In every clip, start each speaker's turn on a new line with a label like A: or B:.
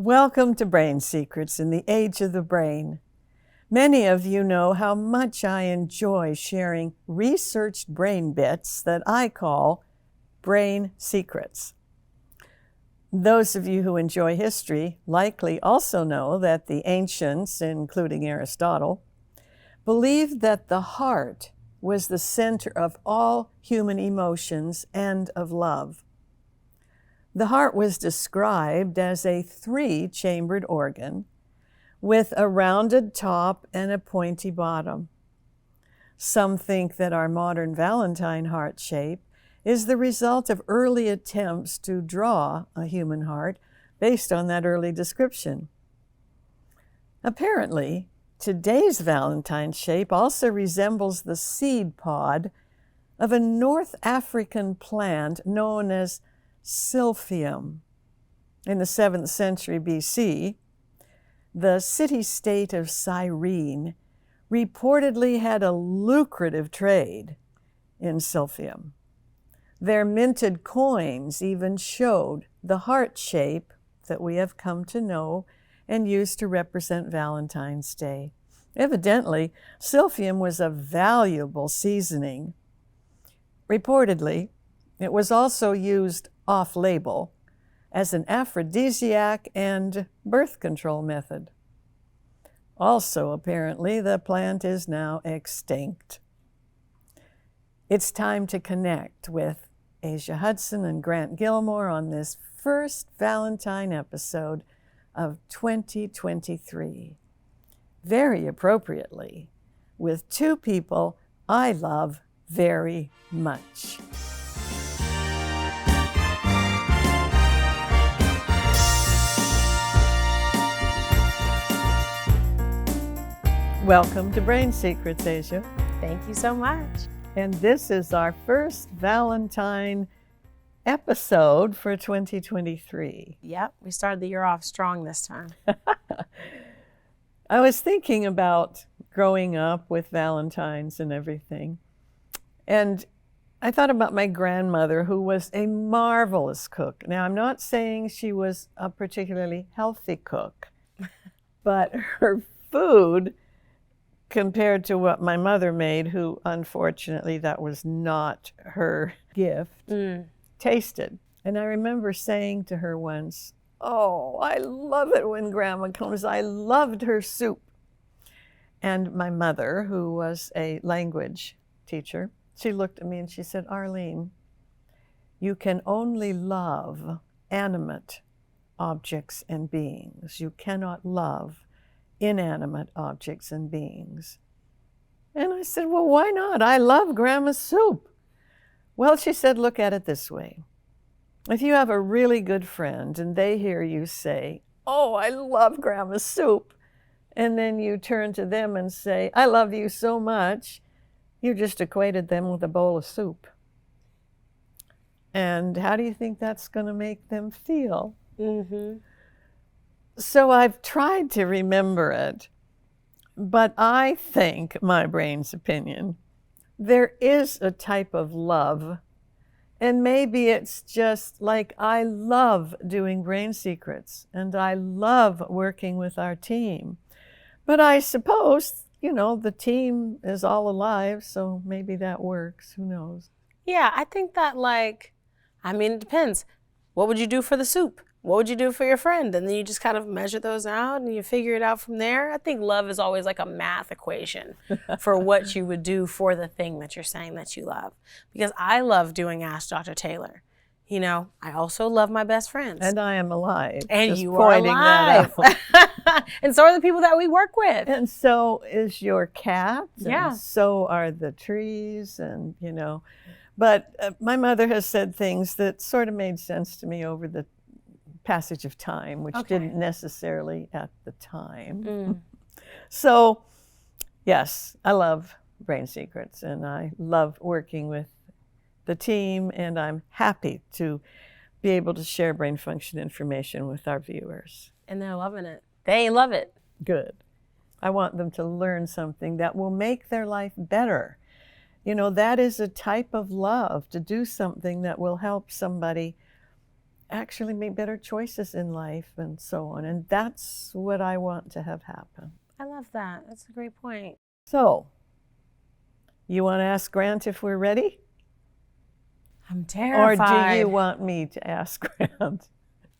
A: Welcome to Brain Secrets in the Age of the Brain. Many of you know how much I enjoy sharing researched brain bits that I call brain secrets. Those of you who enjoy history likely also know that the ancients, including Aristotle, believed that the heart was the center of all human emotions and of love. The heart was described as a three-chambered organ with a rounded top and a pointy bottom. Some think that our modern Valentine heart shape is the result of early attempts to draw a human heart based on that early description. Apparently, today's Valentine shape also resembles the seed pod of a North African plant known as Silphium. In the 7th century BC, the city-state of Cyrene reportedly had a lucrative trade in Silphium. Their minted coins even showed the heart shape that we have come to know and use to represent Valentine's Day. Evidently, Silphium was a valuable seasoning. Reportedly, it was also used off-label as an aphrodisiac and birth control method. Also, apparently, the plant is now extinct. It's time to connect with Asia Hudson and Grant Gilmore on this first Valentine episode of 2023. Very appropriately, with two people I love very much. Welcome to Brain Secrets, Asia.
B: Thank you so much.
A: And this is our first Valentine episode for 2023.
B: Yep, we started the year off strong this time.
A: I was thinking about growing up with Valentines and everything. And I thought about my grandmother, who was a marvelous cook. Now, I'm not saying she was a particularly healthy cook, but her food, compared to what my mother made, who unfortunately that was not her gift, tasted. And I remember saying to her once, "Oh, I love it when Grandma comes. I loved her soup." And my mother, who was a language teacher, she looked at me and she said, "Arlene, you can only love animate objects and beings. You cannot love inanimate objects and beings." And I said, "Well, why not? I love Grandma's soup." Well, she said, "Look at it this way. If you have a really good friend and they hear you say, 'Oh, I love Grandma's soup,' and then you turn to them and say, 'I love you so much,' you just equated them with a bowl of soup. And how do you think that's going to make them feel?"
B: Mm-hmm.
A: So I've tried to remember it, but I think, my brain's opinion, there is a type of love, and maybe it's just like I love doing Brain Secrets, and I love working with our team. But I suppose, the team is all alive, so maybe that works. Who knows?
B: Yeah, I think that it depends. What would you do for the soup? What would you do for your friend? And then you just kind of measure those out and you figure it out from there. I think love is always like a math equation for what you would do for the thing that you're saying that you love. Because I love doing Ask Dr. Taylor. I also love my best friends.
A: And I am alive.
B: And
A: just
B: you are alive. And so are the people that we work with.
A: And so is your cat.
B: Yeah.
A: And so are the trees and, But my mother has said things that sort of made sense to me over the passage of time, which didn't necessarily at the time. So, yes, I love Brain Secrets, and I love working with the team, and I'm happy to be able to share brain function information with our viewers.
B: And they're loving it. They love it.
A: Good. I want them to learn something that will make their life better. That is a type of love, to do something that will help somebody actually make better choices in life and so on. And that's what I want to have happen.
B: I love that. That's a great point.
A: So, you want to ask Grant if we're ready?
B: I'm terrified.
A: Or do you want me to ask Grant?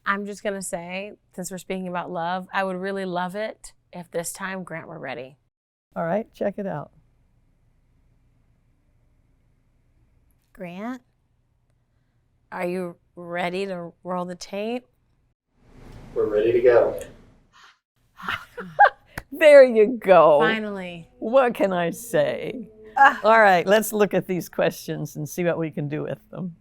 B: I'm just going to say, since we're speaking about love, I would really love it if this time Grant were ready.
A: All right, check it out.
B: Grant, are you ready to roll the tape?
C: We're ready to go.
A: There you go.
B: Finally.
A: What can I say? All right, let's look at these questions and see what we can do with them.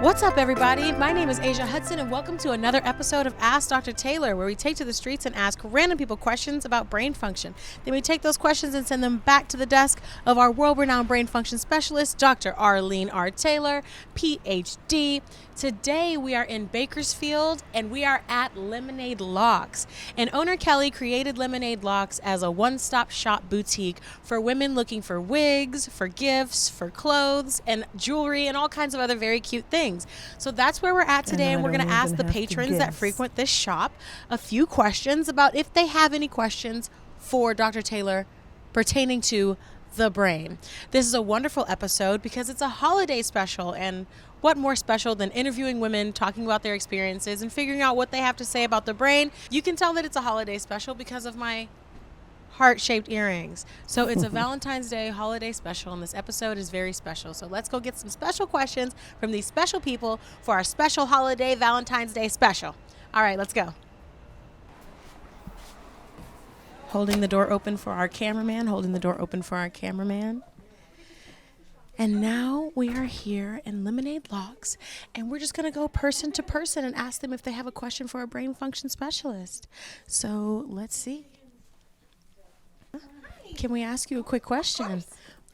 B: What's up, everybody? My name is Asia Hudson, and welcome to another episode of Ask Dr. Taylor, where we take to the streets and ask random people questions about brain function. Then we take those questions and send them back to the desk of our world-renowned brain function specialist, Dr. Arlene R. Taylor, PhD. Today, we are in Bakersfield, and we are at Lemonade Locks. And owner Kelly created Lemonade Locks as a one-stop shop boutique for women looking for wigs, for gifts, for clothes, and jewelry, and all kinds of other very cute things. So that's where we're at today, and we're going to ask the patrons that frequent this shop a few questions about if they have any questions for Dr. Taylor pertaining to the brain. This is a wonderful episode because it's a holiday special, and what more special than interviewing women, talking about their experiences, and figuring out what they have to say about the brain. You can tell that it's a holiday special because of my heart-shaped earrings. So it's a Valentine's Day holiday special, and this episode is very special. So let's go get some special questions from these special people for our special holiday Valentine's Day special. All right, let's go. Holding the door open for our cameraman, holding the door open for our cameraman. And now we are here in Lemonade Locks, and we're just going to go person to person and ask them if they have a question for a brain function specialist. So let's see. Can we ask you a quick question?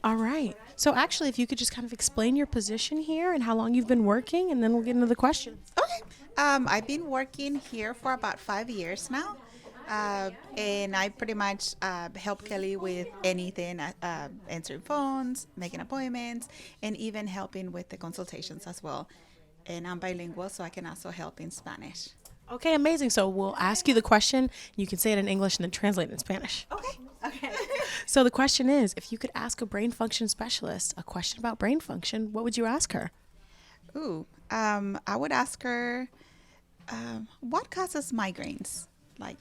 B: All right. So actually, if you could just kind of explain your position here and how long you've been working, and then we'll get into the questions.
D: Okay. I've been working here for about 5 years now. And I pretty much help Kelly with anything, answering phones, making appointments, and even helping with the consultations as well. And I'm bilingual, so I can also help in Spanish.
B: Okay, amazing. So we'll ask you the question. You can say it in English and then translate it in Spanish.
D: Okay.
B: So the question is, if you could ask a brain function specialist a question about brain function, what would you ask her?
D: I would ask her, what causes migraines? Like,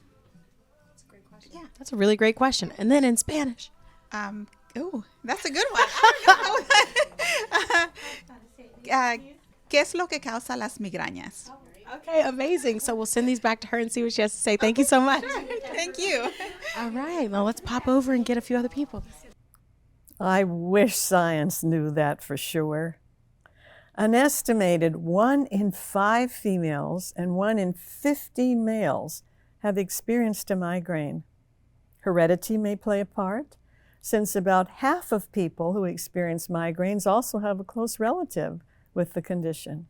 B: yeah, that's a really great question. And then in Spanish.
D: That's a good one. I don't know. ¿Qué es lo que causa las migrañas?
B: Okay, amazing. So we'll send these back to her and see what she has to say. Thank you so much.
D: Thank you.
B: All right, now let's pop over and get a few other people.
A: I wish science knew that for sure. An estimated 1 in 5 females and 1 in 15 males have experienced a migraine. Heredity may play a part, since about half of people who experience migraines also have a close relative with the condition.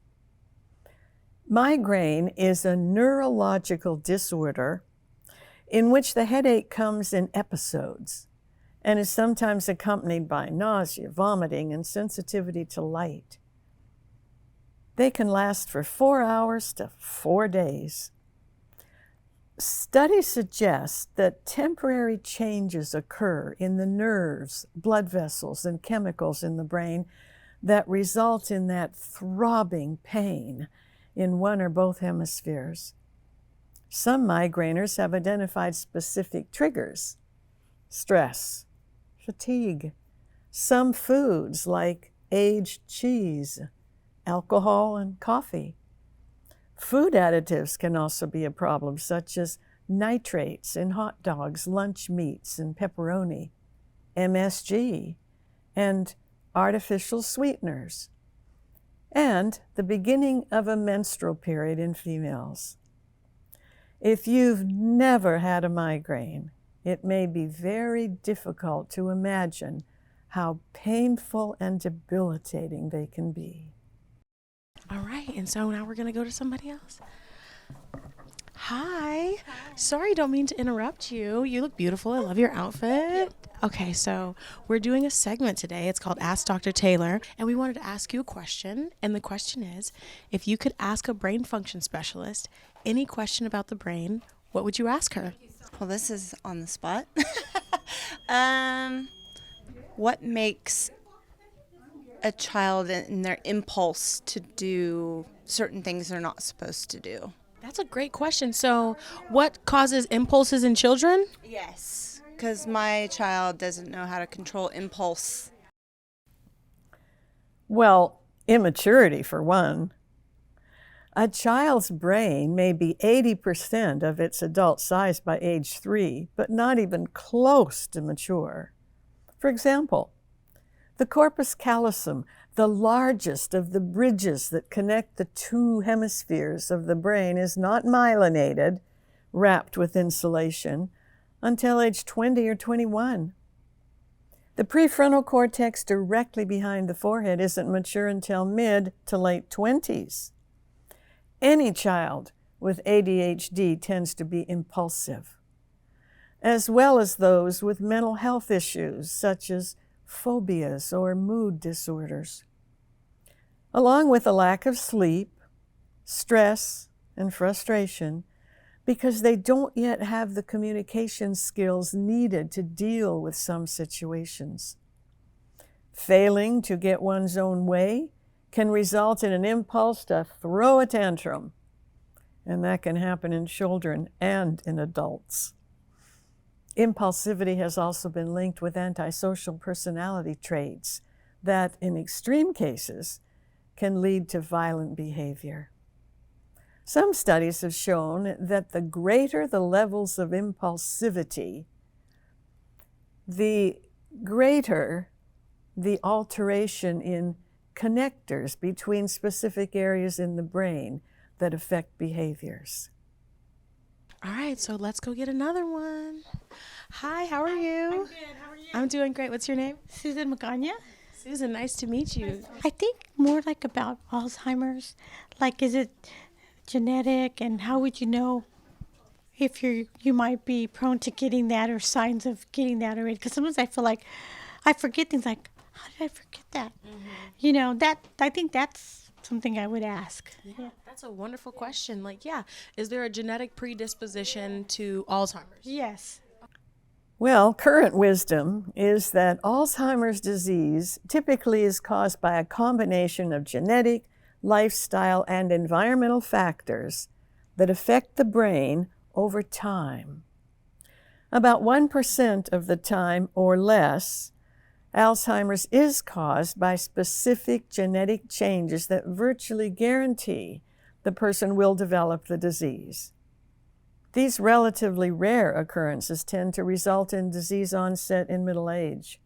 A: Migraine is a neurological disorder in which the headache comes in episodes and is sometimes accompanied by nausea, vomiting, and sensitivity to light. They can last for 4 hours to 4 days. Studies suggest that temporary changes occur in the nerves, blood vessels, and chemicals in the brain that result in that throbbing pain in one or both hemispheres. Some migraineurs have identified specific triggers: stress, fatigue, some foods like aged cheese, alcohol, and coffee. Food additives can also be a problem, such as nitrates in hot dogs, lunch meats, and pepperoni, MSG, and artificial sweeteners, and the beginning of a menstrual period in females. If you've never had a migraine, it may be very difficult to imagine how painful and debilitating they can be.
B: All right, and so now we're going to go to somebody else. Hi. Sorry, don't mean to interrupt you. You look beautiful. I love your outfit. Okay, so we're doing a segment today. It's called Ask Dr. Taylor, and we wanted to ask you a question. And the question is, if you could ask a brain function specialist any question about the brain, what would you ask her?
E: Well, this is on the spot. What makes a child in their impulse to do certain things they're not supposed to do?
B: That's a great question. So, what causes impulses in children?
E: Yes, because my child doesn't know how to control impulse.
A: Well, immaturity for one. A child's brain may be 80% of its adult size by age 3, but not even close to mature. For example, the corpus callosum, the largest of the bridges that connect the two hemispheres of the brain, is not myelinated, wrapped with insulation, until age 20 or 21. The prefrontal cortex directly behind the forehead isn't mature until mid to late 20s. Any child with ADHD tends to be impulsive, as well as those with mental health issues such as phobias or mood disorders, along with a lack of sleep, stress, and frustration, because they don't yet have the communication skills needed to deal with some situations. Failing to get one's own way can result in an impulse to throw a tantrum, and that can happen in children and in adults. Impulsivity has also been linked with antisocial personality traits that, in extreme cases, can lead to violent behavior. Some studies have shown that the greater the levels of impulsivity, the greater the alteration in connectors between specific areas in the brain that affect behaviors.
B: All right, so let's go get another one. Hi, how are you?
F: I'm good. How are you?
B: I'm doing great. What's your name?
F: Susan Magana.
B: Susan, nice to meet you.
F: I think more like about Alzheimer's. Like, is it genetic, and how would you know if you might be prone to getting that or signs of getting that already? Because sometimes I feel like I forget things. Like, how did I forget that? You know, that I think that's something I would ask.
B: Yeah, that's a wonderful question. Like, yeah, is there a genetic predisposition to Alzheimer's?
F: Yes.
A: Well, current wisdom is that Alzheimer's disease typically is caused by a combination of genetic, lifestyle, and environmental factors that affect the brain over time. About 1% of the time or less, Alzheimer's is caused by specific genetic changes that virtually guarantee the person will develop the disease. These relatively rare occurrences tend to result in disease onset in middle age.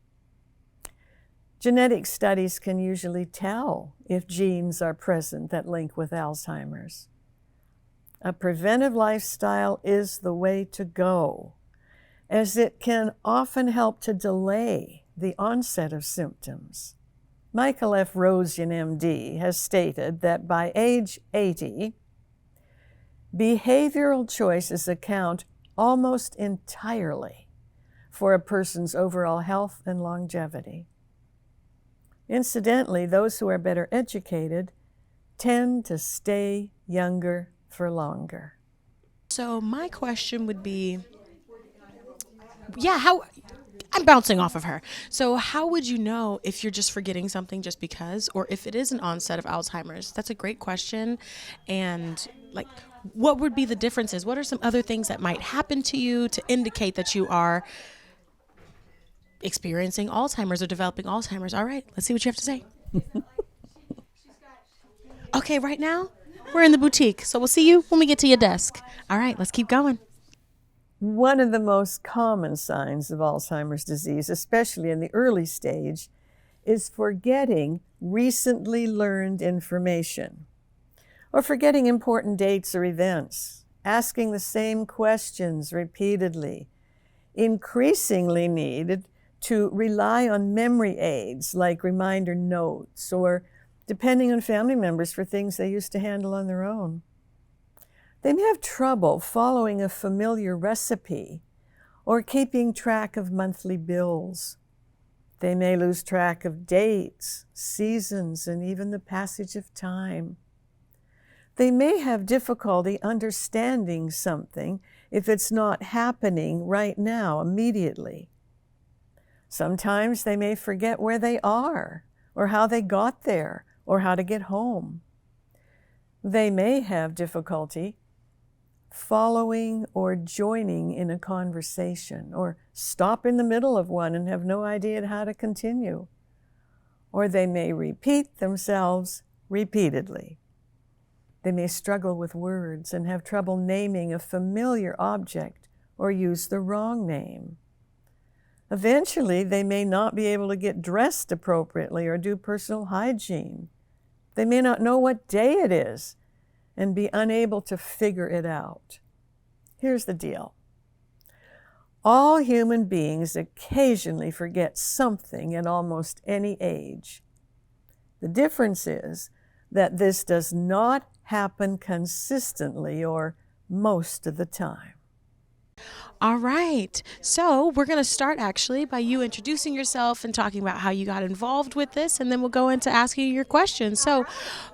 A: Genetic studies can usually tell if genes are present that link with Alzheimer's. A preventive lifestyle is the way to go, as it can often help to delay the onset of symptoms. Michael F. Rosian, MD, has stated that by age 80, behavioral choices account almost entirely for a person's overall health and longevity. Incidentally, those who are better educated tend to stay younger for longer.
B: So my question would be, I'm bouncing off of her. So how would you know if you're just forgetting something just because, or if it is an onset of Alzheimer's? That's a great question. And like, what would be the differences? What are some other things that might happen to you to indicate that you are experiencing Alzheimer's or developing Alzheimer's? All right, let's see what you have to say. Okay, right now, we're in the boutique. So we'll see you when we get to your desk. All right, let's keep going.
A: One of the most common signs of Alzheimer's disease, especially in the early stage, is forgetting recently learned information, or forgetting important dates or events, asking the same questions repeatedly, increasingly needed to rely on memory aids like reminder notes, or depending on family members for things they used to handle on their own. They may have trouble following a familiar recipe or keeping track of monthly bills. They may lose track of dates, seasons, and even the passage of time. They may have difficulty understanding something if it's not happening right now, immediately. Sometimes they may forget where they are, or how they got there, or how to get home. They may have difficulty following or joining in a conversation, or stop in the middle of one and have no idea how to continue. Or they may repeat themselves repeatedly. They may struggle with words and have trouble naming a familiar object or use the wrong name. Eventually, they may not be able to get dressed appropriately or do personal hygiene. They may not know what day it is and be unable to figure it out. Here's the deal. All human beings occasionally forget something at almost any age. The difference is that this does not happen consistently or most of the time.
B: All right. So we're going to start actually by you introducing yourself and talking about how you got involved with this, and then we'll go into asking you your questions. So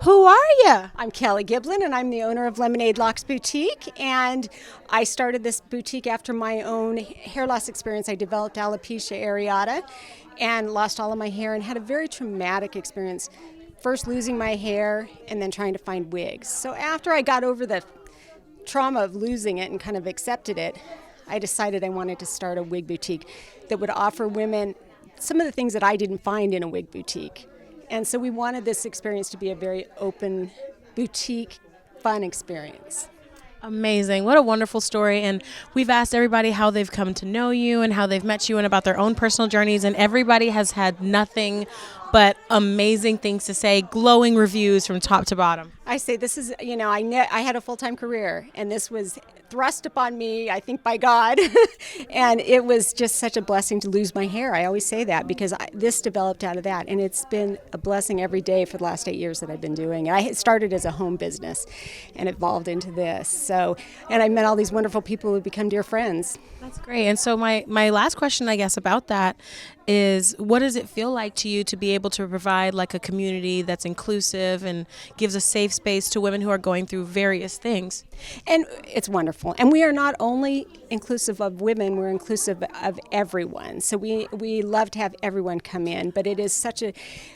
B: who are you?
G: I'm Kelly Giblin, and I'm the owner of Lemonade Locks Boutique. And I started this boutique after my own hair loss experience. I developed alopecia areata and lost all of my hair and had a very traumatic experience. First losing my hair and then trying to find wigs. So after I got over the trauma of losing it and kind of accepted it, I decided I wanted to start a wig boutique that would offer women some of the things that I didn't find in a wig boutique. And so we wanted this experience to be a very open, boutique, fun experience.
B: Amazing. What a wonderful story. And we've asked everybody how they've come to know you and how they've met you and about their own personal journeys. And everybody has had nothing but amazing things to say, glowing reviews from top to bottom.
G: I say this is, I had a full-time career, and this was thrust upon me, I think, by God. And it was just such a blessing to lose my hair. I always say that because this developed out of that. And it's been a blessing every day for the last 8 years that I've been doing. And I started as a home business and evolved into this. So, and I met all these wonderful people who become dear friends.
B: That's great. And so my last question, I guess, about that is, what does it feel like to you to be able to provide like a community that's inclusive and gives a safe space to women who are going through various things?
G: And it's wonderful. And we are not only inclusive of women, we're inclusive of everyone. So we love to have everyone come in, but it is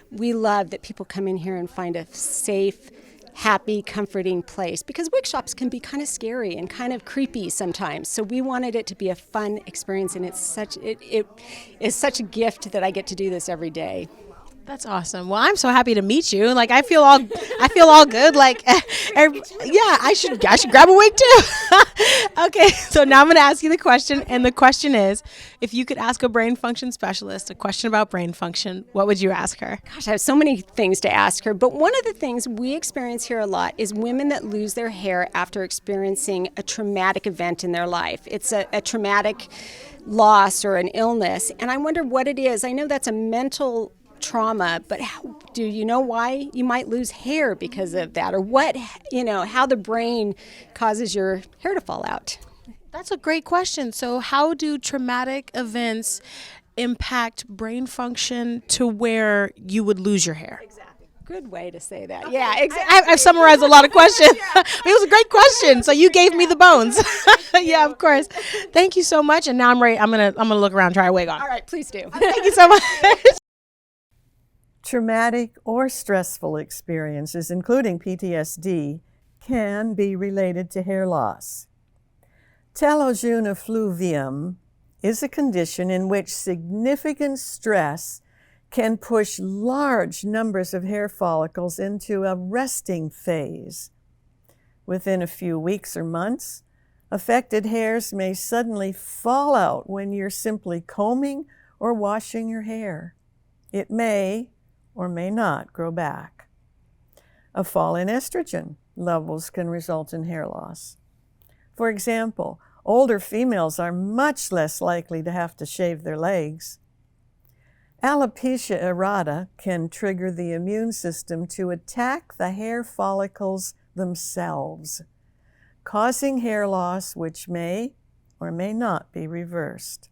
G: we love that people come in here and find a safe, happy, comforting place, because wig shops can be kind of scary and kind of creepy sometimes. So we wanted it to be a fun experience, and it is such a gift that I get to do this every day.
B: That's awesome. Well, I'm so happy to meet you. Like, I feel all good. Like, yeah, I should grab a wig too. Okay, so now I'm going to ask you the question, and the question is, if you could ask a brain function specialist a question about brain function, what would you ask her?
G: Gosh, I have so many things to ask her, but one of the things we experience here a lot is women that lose their hair after experiencing a traumatic event in their life. It's a traumatic loss or an illness, and I wonder what it is. I know that's a mental trauma, but do you know why you might lose hair because of that, or how the brain causes your hair to fall out?
B: That's a great question. So how do traumatic events impact brain function to where you would lose your hair?
G: Exactly. Good way to say that. Okay. Yeah, exactly.
B: I've summarized a lot of questions. It was a great question. So you gave me the bones. Yeah, of course. Thank you so much. And now I'm ready. I'm gonna look around, try a wig on.
G: All right, please do.
B: Thank you so much.
A: Traumatic or stressful experiences, including PTSD, can be related to hair loss. Telogen effluvium is a condition in which significant stress can push large numbers of hair follicles into a resting phase. Within a few weeks or months, affected hairs may suddenly fall out when you're simply combing or washing your hair. It may or may not grow back. A fall in estrogen levels can result in hair loss. For example, older females are much less likely to have to shave their legs. Alopecia areata can trigger the immune system to attack the hair follicles themselves. causing hair loss which may or may not be reversed.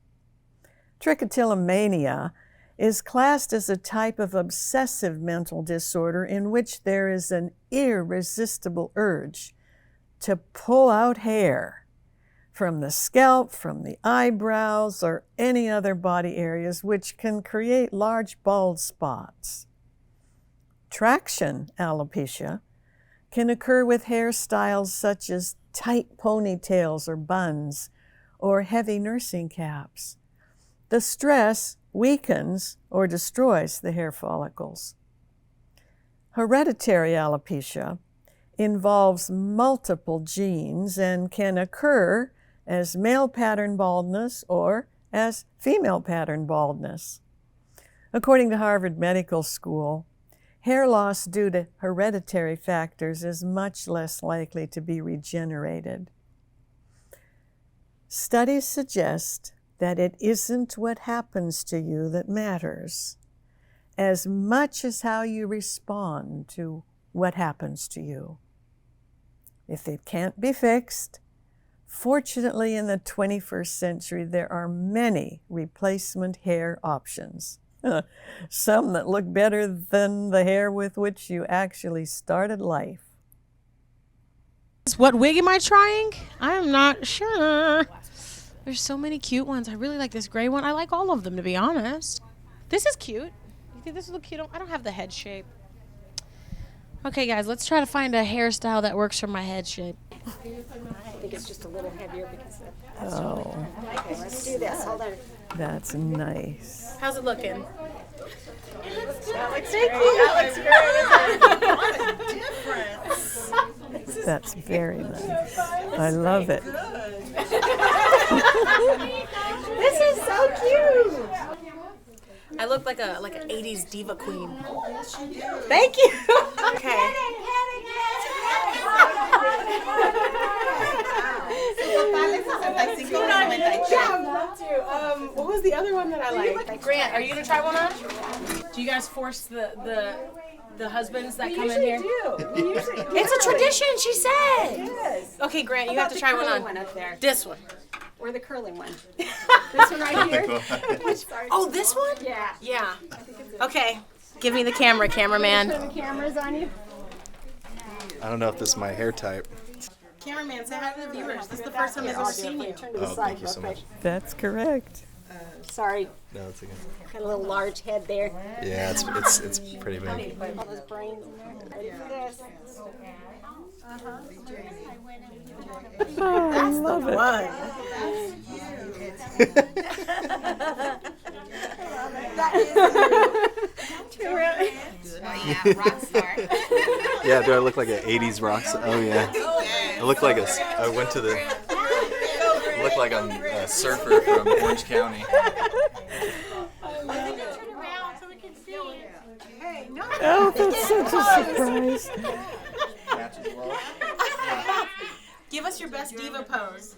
A: Trichotillomania is classed as a type of obsessive mental disorder in which there is an irresistible urge to pull out hair from the scalp, from the eyebrows, or any other body areas, which can create large bald spots. Traction alopecia can occur with hairstyles such as tight ponytails or buns, or heavy nursing caps. The stress weakens or destroys the hair follicles. Hereditary alopecia involves multiple genes and can occur as male pattern baldness or as female pattern baldness. According to Harvard Medical School, hair loss due to hereditary factors is much less likely to be regenerated. Studies suggest that it isn't what happens to you that matters, as much as how you respond to what happens to you. If it can't be fixed, fortunately in the 21st century there are many replacement hair options. Some that look better than the hair with which you actually started life.
B: What wig am I trying? I'm not sure. There's so many cute ones. I really like this gray one. I like all of them, to be honest. This is cute. You think this will look cute? I don't have the head shape. Okay, guys, let's try to find a hairstyle that works for my head shape.
G: I think it's just a little heavier because
A: Oh,
G: okay, let's do this. Hold on.
A: that's nice.
B: How's it looking?
A: That's very nice. I love it.
G: This is so cute.
B: I look like an 80s diva queen.
G: Thank you.
B: Okay. What was the other one that I liked? Grant, are you gonna try one on? Do you guys force the husbands that come in here? It's a tradition, she said. Okay, Grant, you have to try one on.
G: One up there,
B: This one.
G: or the curling one. This one right here.
B: Oh, this one?
G: Yeah.
B: Yeah. Okay. Give me the camera, cameraman.
G: The camera's on you.
H: I don't know if this is my hair type.
B: Cameraman, say hi to the viewers. This is the first time they've ever seen you.
G: Turn to the
H: Oh,
G: side
H: thank you
G: real
H: so
G: quick.
H: much.
A: That's correct.
G: Sorry,
H: No, it's okay.
G: got a little large head there.
H: Yeah, it's pretty big.
G: All those brains in there. Ready for this?
A: Oh, I love it.
H: Yeah, do I look like an 80s rock star? Oh yeah. I look like I went to the. I look like I'm a surfer from Orange County.
A: Oh, that's such a surprise.
B: Give us your best diva pose.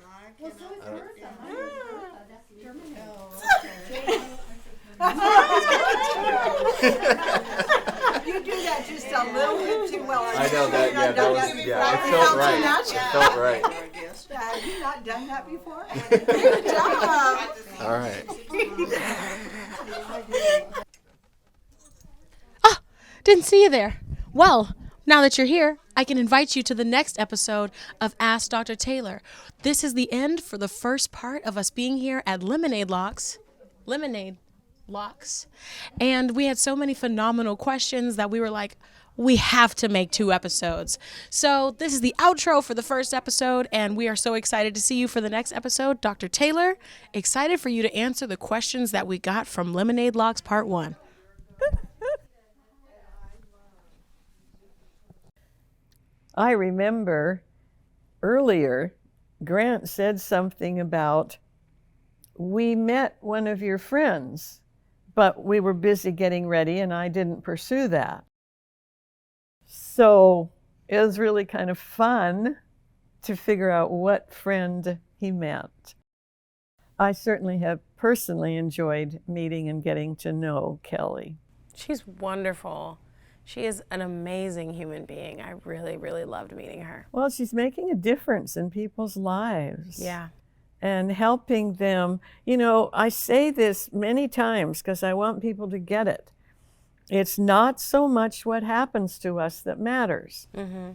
I: You do that just a little bit too well.
H: I know that. Yeah, that was. Yeah, it felt right. It felt right.
I: Have you not done that before? Good job.
H: All right.
B: Didn't see you there. Well, now that you're here, I can invite you to the next episode of Ask Dr. Taylor. This is the end for the first part of us being here at Lemonade Locks. And we had so many phenomenal questions that we were like, we have to make 2 episodes. So this is the outro for the first episode, and we are so excited to see you for the next episode. Dr. Taylor, excited for you to answer the questions that we got from Lemonade Locks Part 1.
A: I remember earlier, Grant said something about, we met one of your friends, but we were busy getting ready and I didn't pursue that. So it was really kind of fun to figure out what friend he meant. I certainly have personally enjoyed meeting and getting to know Kelly.
B: She's wonderful. She is an amazing human being. I really, really loved meeting her.
A: Well, she's making a difference in people's lives.
B: Yeah.
A: And helping them. You know, I say this many times because I want people to get it. It's not so much what happens to us that matters.
B: Mm-hmm.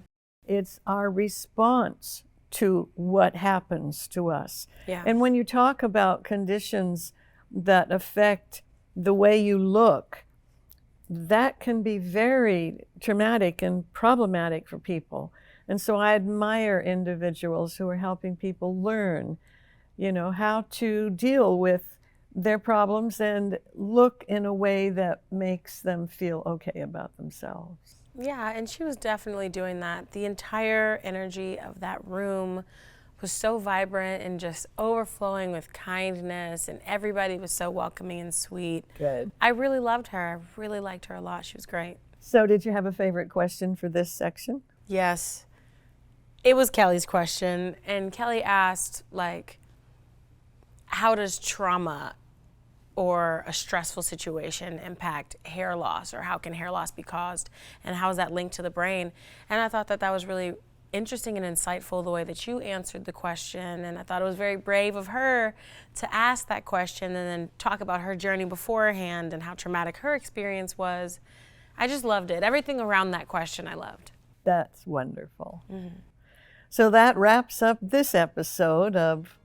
A: It's our response to what happens to us.
B: Yeah.
A: And when you talk about conditions that affect the way you look, that can be very traumatic and problematic for people. And so I admire individuals who are helping people learn, you know, how to deal with their problems and look in a way that makes them feel okay about themselves.
B: Yeah, and she was definitely doing that. The entire energy of that room was so vibrant and just overflowing with kindness, and everybody was so welcoming and sweet.
A: Good.
B: I really loved her. I really liked her a lot. She was great.
A: So did you have a favorite question for this section?
B: Yes. It was Kelly's question, and Kelly asked, like, how does trauma or a stressful situation impact hair loss, or how can hair loss be caused, and how is that linked to the brain? And I thought that that was really interesting and insightful the way that you answered the question, and I thought it was very brave of her to ask that question and then talk about her journey beforehand and how traumatic her experience was. I just loved it. Everything around that question I loved.
A: That's wonderful. Mm-hmm. So that wraps up this episode of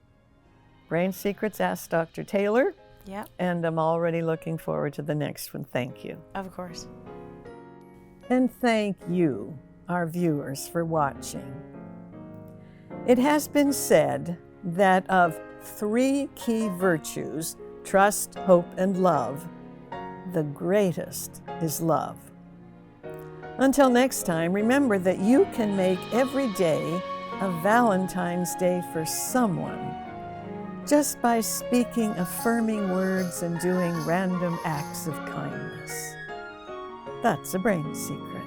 A: Brain Secrets Ask Dr. Taylor.
B: Yeah.
A: And I'm already looking forward to the next one. Thank you.
B: Of course.
A: And thank you, our viewers, for watching. It has been said that of 3 key virtues, trust, hope, and love, the greatest is love. Until next time, remember that you can make every day a Valentine's Day for someone just by speaking affirming words and doing random acts of kindness. That's a brain secret.